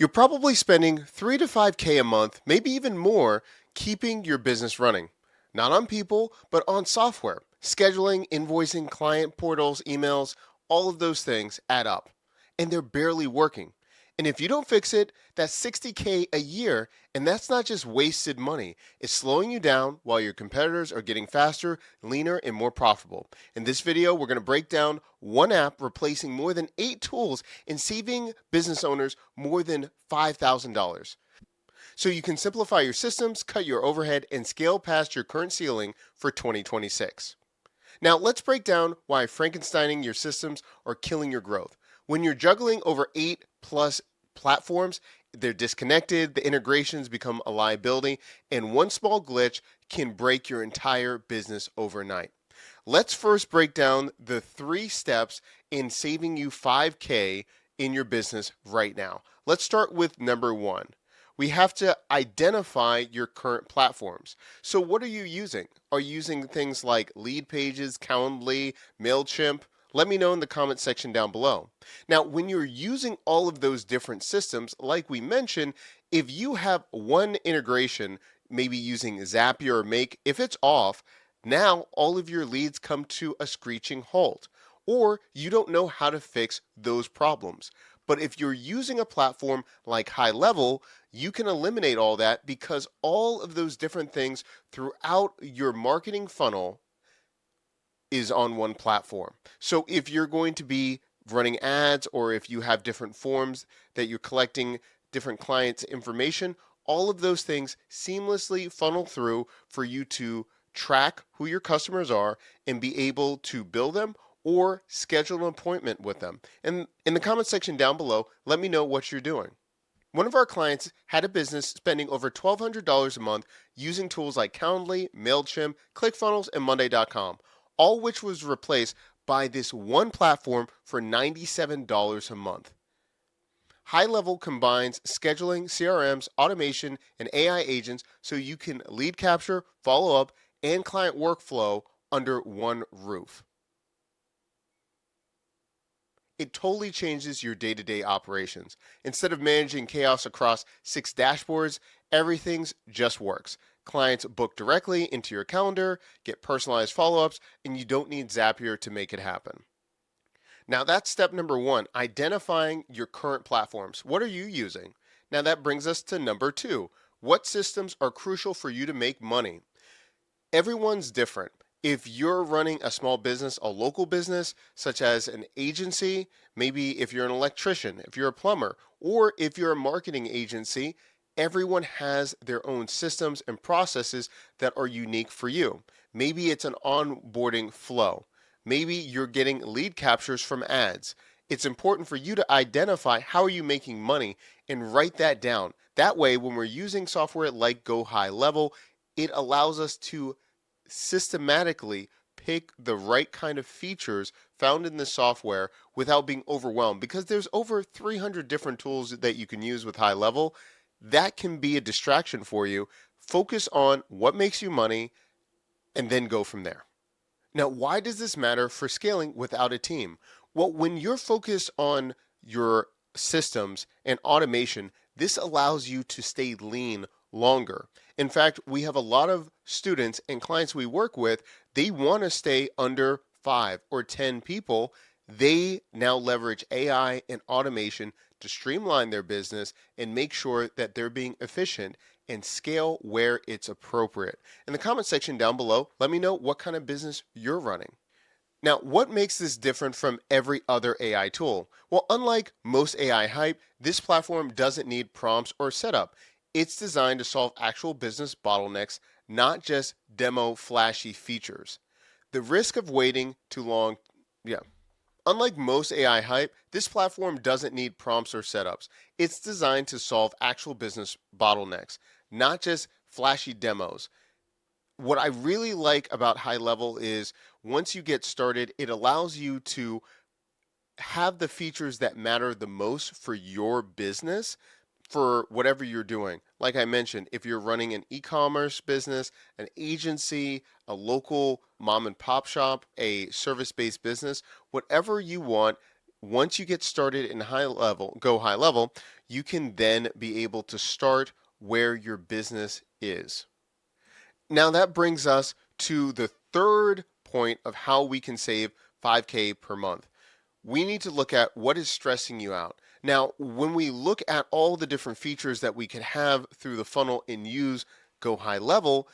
You're probably spending 3 to 5K a month, maybe even more, keeping your business running. Not on people, but on software. Scheduling, invoicing, client portals, emails, all of those things add up. And they're barely working. And if you don't fix it, that's 60K a year, and that's not just wasted money. It's slowing you down while your competitors are getting faster, leaner, and more profitable. In this video, we're going to break down one app replacing more than 8 tools and saving business owners more than $5,000. So you can simplify your systems, cut your overhead, and scale past your current ceiling for 2026. Now, let's break down why Frankensteining your systems are killing your growth. When you're juggling over 8 plus platforms, they're disconnected, the integrations become a liability, and one small glitch can break your entire business overnight. Let's first break down the 3 steps in saving you 5K in your business right now. Let's start with number 1. We have to identify your current platforms. So what are you using? Are you using things like LeadPages, Calendly, MailChimp? Let me know in the comment section down below. Now, when you're using all of those different systems, like we mentioned, if you have one integration, maybe using Zapier or Make, if it's off, now all of your leads come to a screeching halt, or you don't know how to fix those problems. But if you're using a platform like HighLevel, you can eliminate all that because all of those different things throughout your marketing funnel is on one platform. So if you're going to be running ads, or if you have different forms that you're collecting different clients' information, all of those things seamlessly funnel through for you to track who your customers are and be able to bill them or schedule an appointment with them. And in the comment section down below, let me know what you're doing. One of our clients had a business spending over $1,200 a month using tools like Calendly, MailChimp, ClickFunnels, and Monday.com, all which was replaced by this one platform for $97 a month. HighLevel combines scheduling, CRMs, automation, and AI agents so you can lead capture, follow up, and client workflow under one roof. It totally changes your day-to-day operations. Instead of managing chaos across 6 dashboards, everything just works. Clients book directly into your calendar, get personalized follow-ups, and you don't need Zapier to make it happen. Now that's step number 1, identifying your current platforms. What are you using? Now that brings us to number 2. What systems are crucial for you to make money? Everyone's different. If you're running a small business, a local business, such as an agency, maybe if you're an electrician, if you're a plumber, or if you're a marketing agency, everyone has their own systems and processes that are unique for you. Maybe it's an onboarding flow. Maybe you're getting lead captures from ads. It's important for you to identify how are you making money and write that down. That way, when we're using software like Go HighLevel, it allows us to systematically pick the right kind of features found in the software without being overwhelmed, because there's over 300 different tools that you can use with HighLevel. That can be a distraction for you. Focus on what makes you money and then go from there. Now, why does this matter for scaling without a team? Well, when you're focused on your systems and automation, this allows you to stay lean longer. In fact, we have a lot of students and clients we work with, they want to stay under 5 or 10 people. They now leverage AI and automation to streamline their business and make sure that they're being efficient and scale where it's appropriate. In the comment section down below, let me know what kind of business you're running. Now, what makes this different from every other AI tool? Well, unlike most AI hype, this platform doesn't need prompts or setup. It's designed to solve actual business bottlenecks, not just demo flashy features. The risk of waiting too long, Unlike most AI hype, this platform doesn't need prompts or setups. It's designed to solve actual business bottlenecks, not just flashy demos. What I really like about HighLevel is once you get started, it allows you to have the features that matter the most for your business, for whatever you're doing. Like I mentioned, if you're running an e-commerce business, an agency, a local mom and pop shop, a service-based business, whatever you want, Once you get started in high level, you can then be able to start where your business is. Now that brings us to the third point of how we can save 5K per month. We need to look at what is stressing you out. Now, when we look at all the different features that we can have through the funnel and use Go High Level,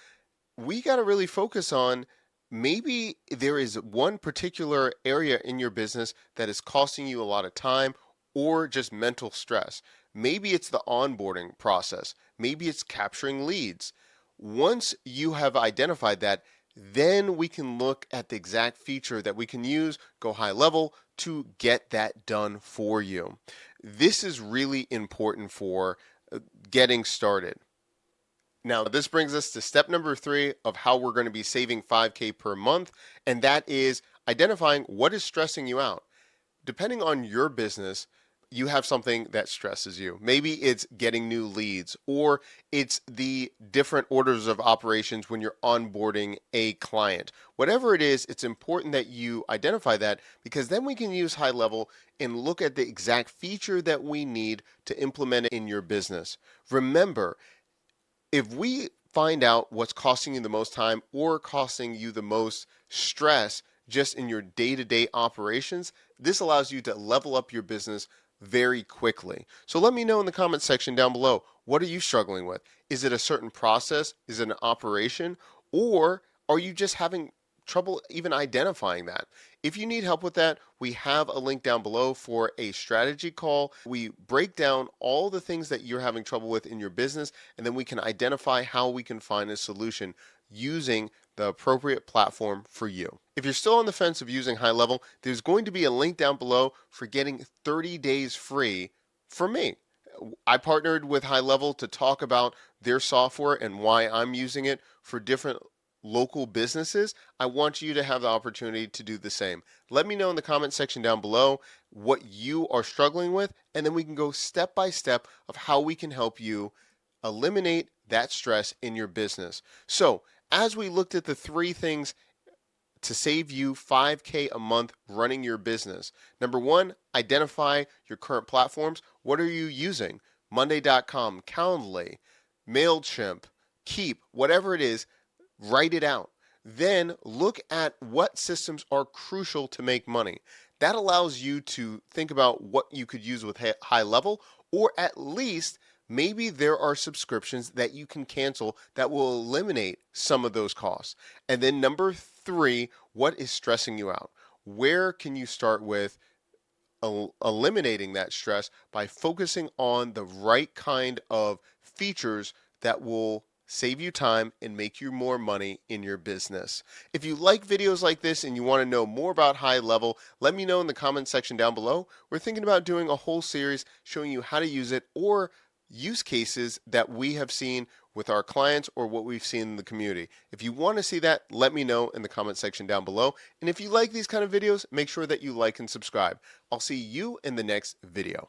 we got to really focus on maybe there is one particular area in your business that is costing you a lot of time or just mental stress. Maybe it's the onboarding process. Maybe it's capturing leads. Once you have identified that, then we can look at the exact feature that we can use, Go High Level, to get that done for you. This is really important for getting started. Now, this brings us to step number 3 of how we're going to be saving 5K per month, and that is identifying what is stressing you out. Depending on your business, you have something that stresses you. Maybe it's getting new leads, or it's the different orders of operations when you're onboarding a client. Whatever it is, it's important that you identify that, because then we can use High Level and look at the exact feature that we need to implement it in your business. Remember, if we find out what's costing you the most time or costing you the most stress just in your day-to-day operations, this allows you to level up your business very quickly. So let me know in the comment section down below, what are you struggling with? Is it a certain process? Is it an operation? Or are you just having trouble even identifying that? If you need help with that, we have a link down below for a strategy call. We break down all the things that you're having trouble with in your business, and then we can identify how we can find a solution using the appropriate platform for you. If you're still on the fence of using High Level, there's going to be a link down below for getting 30 days free for me. I partnered with High Level to talk about their software and why I'm using it for different local businesses. I want you to have the opportunity to do the same. Let me know in the comment section down below what you are struggling with, and then we can go step by step of how we can help you eliminate that stress in your business. So, as we looked at the 3 things to save you 5K a month running your business. Number 1, identify your current platforms. What are you using? Monday.com, Calendly, MailChimp, Keep, whatever it is, write it out. Then look at what systems are crucial to make money. That allows you to think about what you could use with High Level, or at least maybe there are subscriptions that you can cancel that will eliminate some of those costs. And then number 3, what is stressing you out? Where can you start with eliminating that stress by focusing on the right kind of features that will save you time and make you more money in your business. If you like videos like this and you want to know more about High Level, let me know in the comment section down below. We're thinking about doing a whole series showing you how to use it, or use cases that we have seen with our clients or what we've seen in the community. If you want to see that, let me know in the comment section down below. And if you like these kind of videos, make sure that you like and subscribe. I'll see you in the next video.